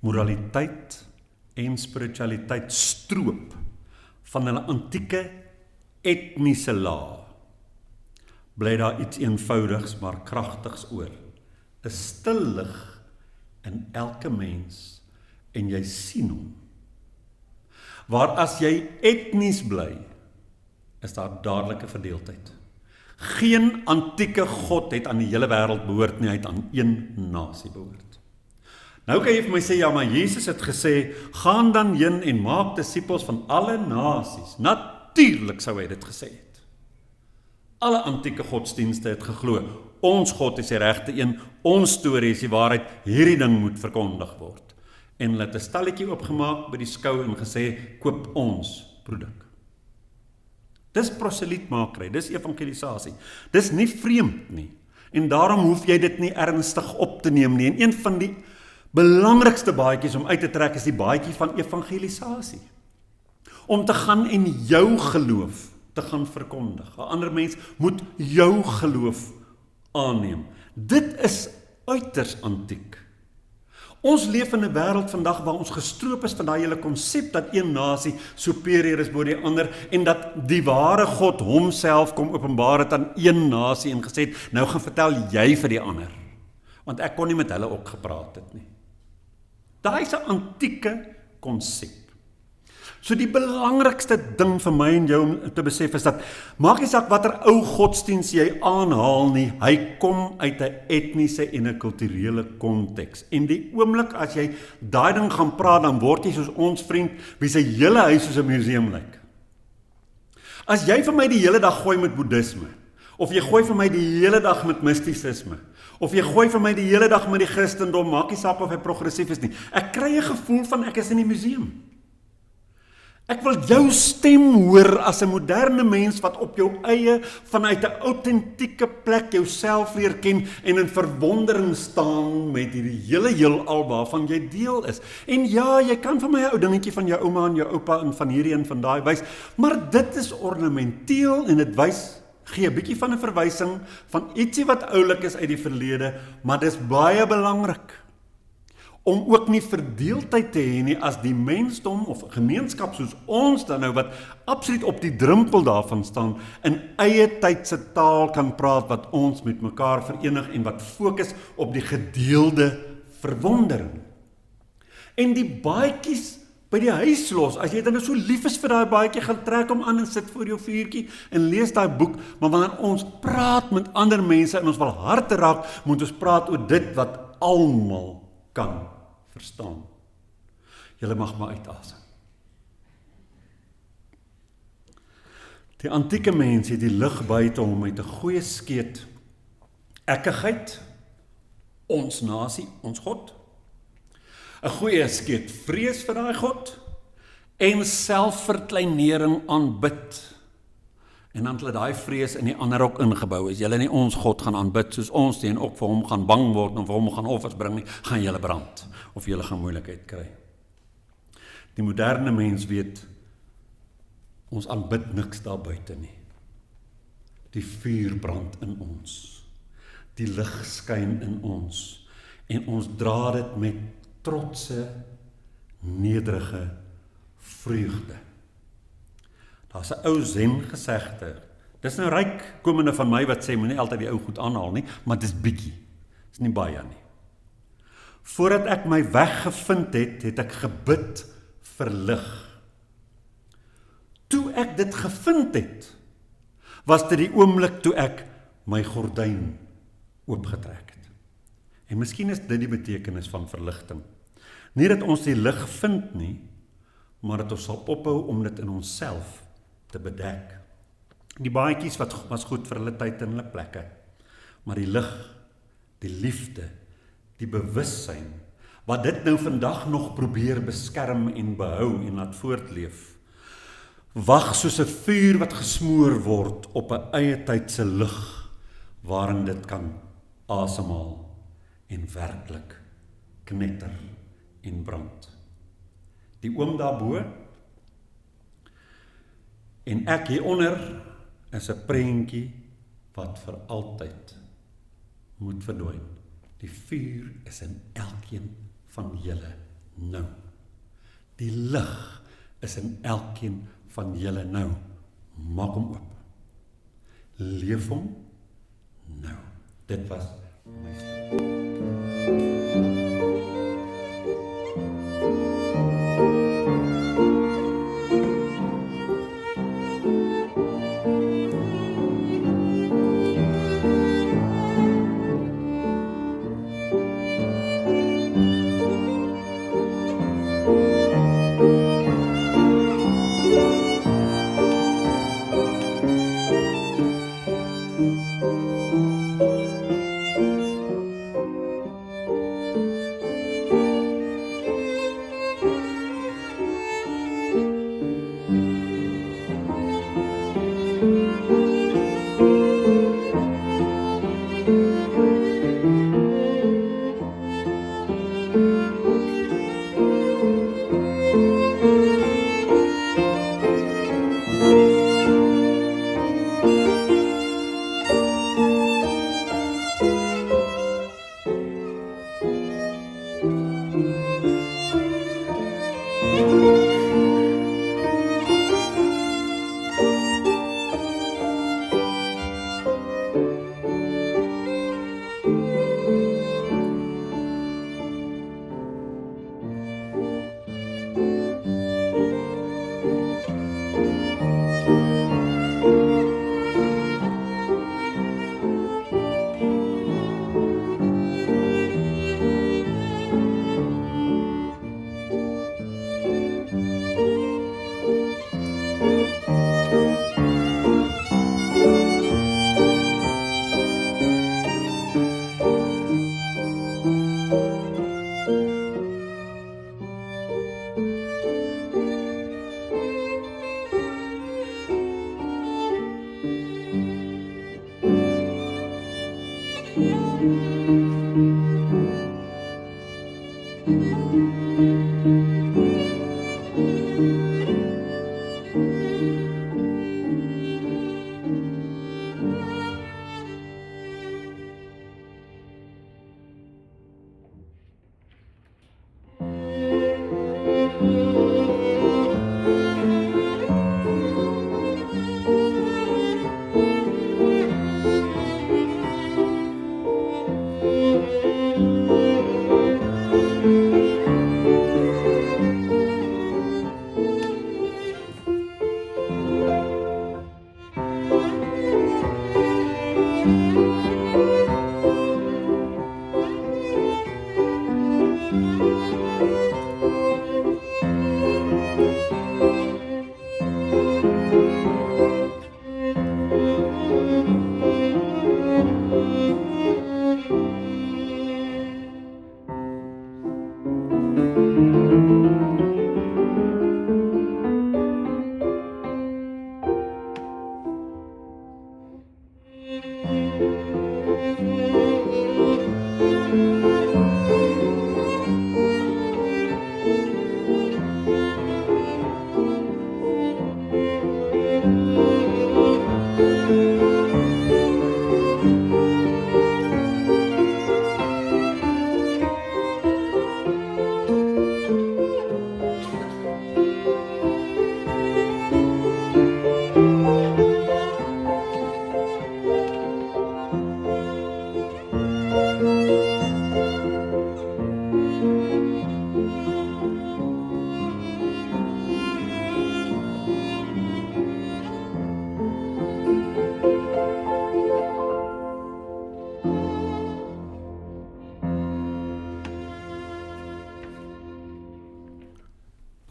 moraliteit en spiritualiteit stroop van hulle antieke etniese laag, bly daar iets eenvoudigs maar kragtigs oor. 'n Stil lig in elke mens en jy sien hom. Waar as jy etnies bly, is daar dadelike verdeeldheid. Geen antieke God het aan die hele wêreld behoort nie, hy het aan een nasie behoort. Nou kan jy vir my sê, ja, maar Jesus het gesê, gaan dan heen en maak disippels van alle nasies. Natuurlik sou hy dit gesê het. Alle antieke godsdienste het geglo, ons God is die regte een, ons storie is die waarheid, hierdie ding moet verkondig word. En hulle het 'n stalletjie opgemaak by die skou en gesê, koop ons produk. Dis proselietmakery, dis evangelisasie. Dis nie vreemd nie. En daarom hoef jy dit nie ernstig op te neem nie. En een van die belangrikste baadjies om uit te trek is die baadjie van evangelisasie. Om te gaan en jou geloof te gaan verkondig. 'n Ander mens moet jou geloof aanneem. Dit is uiters antiek. Ons leef in 'n wêreld vandag waar ons gestroop is van daai hele konsep dat een nasie superieur is bo die ander en dat die ware God homself kom openbaar het aan een nasie en gesê het, nou gaan vertel jy vir die ander. Want ek kon nie met hulle ook gepraat het nie. Daai is 'n antieke konsep. So die belangrikste ding vir my en jou om te besef is dat, maak nie saak watter ou godsdienst jy aanhaal nie, hy kom uit 'n etniese en 'n kulturele konteks. En die oomblik as jy daai ding gaan praat, dan word jy soos ons vriend, wie sy hele huis soos 'n museum lyk. As jy vir my die hele dag gooi met boeddhisme, of jy gooi vir my die hele dag met mistisisme, of jy gooi vir my die hele dag met die Christendom, maak nie saak of hy progressief is nie, ek kry 'n gevoel van ek is in die museum. Ek wil jou stem hoor as 'n moderne mens wat op jou eie, vanuit 'n autentieke plek jouself leer ken en in verwondering staan met hierdie hele heelal waarvan jy deel is. En ja, jy kan vir my 'n ou dingetjie van jou ouma en jou oupa en van hierdie en van daai wys, maar dit is ornamenteel en dit gee 'n bietjie van 'n verwysing van ietsie wat oulik is uit die verlede, maar dis baie belangrik om ook nie verdeeldheid te hê nie as die mensdom of gemeenskap soos ons dan nou wat absoluut op die drempel daarvan staan in eie tydse taal kan praat wat ons met mekaar verenig en wat fokus op die gedeelde verwondering. En die baadjies by die huis los, as jy dan so lief is vir daai baadjie, gaan trek hom aan en sit voor jou vuurtjie en lees daai boek, maar wanneer ons praat met ander mense en ons wil harte raak, moet ons praat oor dit wat almal kan verstaan. Julle mag maar uitasem. Die antieke mens het die lig buite hom met 'n goeie skeet ekkigheid, ons nasie, ons God, 'n goeie skeet vrees vir daai God en selfverkleinering aanbid. En dan het hulle daai vrees in die ander ook ingebou. As julle nie ons God gaan aanbid soos ons nie en ook vir hom gaan bang word en vir hom gaan offers bring nie, gaan julle brand of julle gaan moeilikheid kry. Die moderne mens weet ons aanbid niks daar buite nie. Die vuur brand in ons. Die lig skyn in ons en ons dra dit met trotse, nederige vreugde. Daar's 'n ou zen gesegde. Dis nou ryk komende van my wat sê moenie altyd die ou goed aanhaal nie, maar dis bietjie. Dis nie baie nie. Voordat ek my weg gevind het, het ek gebid vir lig. Toe ek dit gevind het, was dit die oomblik toe ek my gordyn oopgetrek het. En miskien is dit die betekenis van verligting. Nie dat ons die lig vind nie, maar dat ons sal ophou om dit in onsself te bedek. Die baadjies was goed vir hulle tyd en hulle plekke, maar die lig, die liefde, die bewussyn, wat dit nou vandag nog probeer beskerm en behou en laat voortleef, wag soos 'n vuur wat gesmoor word op 'n eie tydse lig, waarin dit kan asemhaal en werklik knetter en brand. Die oom daarbo en ek hieronder is 'n prentjie wat vir altyd moet verdwyn. Die vuur is in elkeen van julle nou. Die lig is in elkeen van julle nou. Maak hom oop. Leef hom nou. Dit was my storie.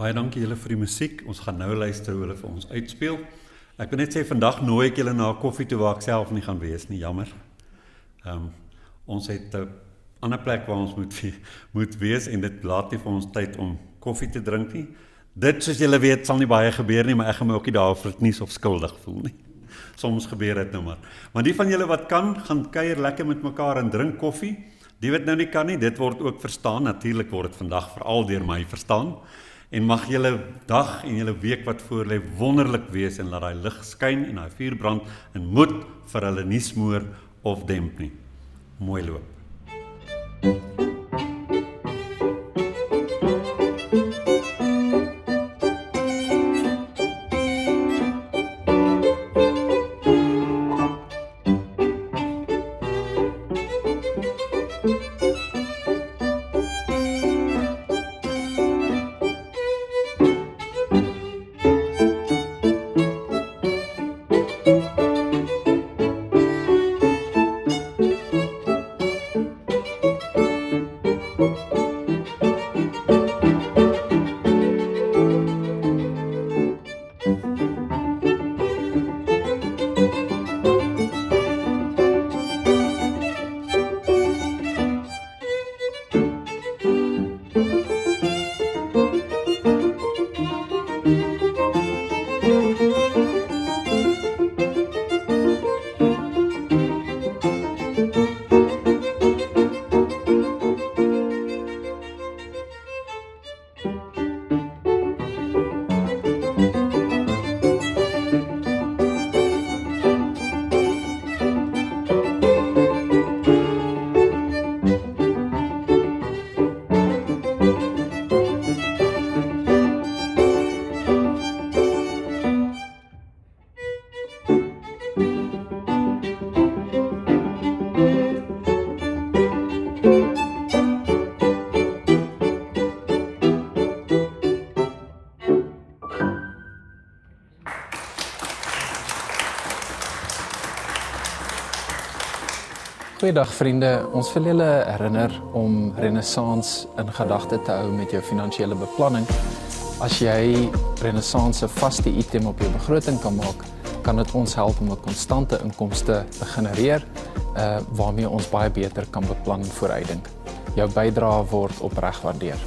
Baie dankie julle vir die musiek. Ons gaan nou luister hoe hulle vir ons uitspeel. Ek wil net sê, vandag nooi ek julle na 'n koffie toe waar ek self nie gaan wees nie, jammer. Ons het 'n ander plek waar ons moet wees en dit laat nie vir ons tyd om koffie te drink nie. Dit, soos julle weet, sal nie baie gebeur nie, maar ek gaan my ook nie daaroor verknies of skuldig voel nie. Soms gebeur dit nou maar. Maar die van julle wat kan, gaan kuier lekker met mekaar en drink koffie. Die wat nou nie kan nie, dit word ook verstaan. Natuurlik word dit vandag veral deur my verstaan. En mag julle dag en julle week wat voor lê wonderlik wees en laat daai lig skyn en daai vuur brand en moed vir hulle nie smoor of demp nie. Mooi loop. Goeiedag vriende, ons wil julle herinner om Renaissance in gedagte te hou met jou finansiële beplanning. As jy Renaissance 'n vaste item op jou begroting kan maak, kan dit ons help om 'n konstante inkomste te genereer, waarmee ons baie beter kan beplan en vooruitdink. Jou bydrae word opreg waardeer.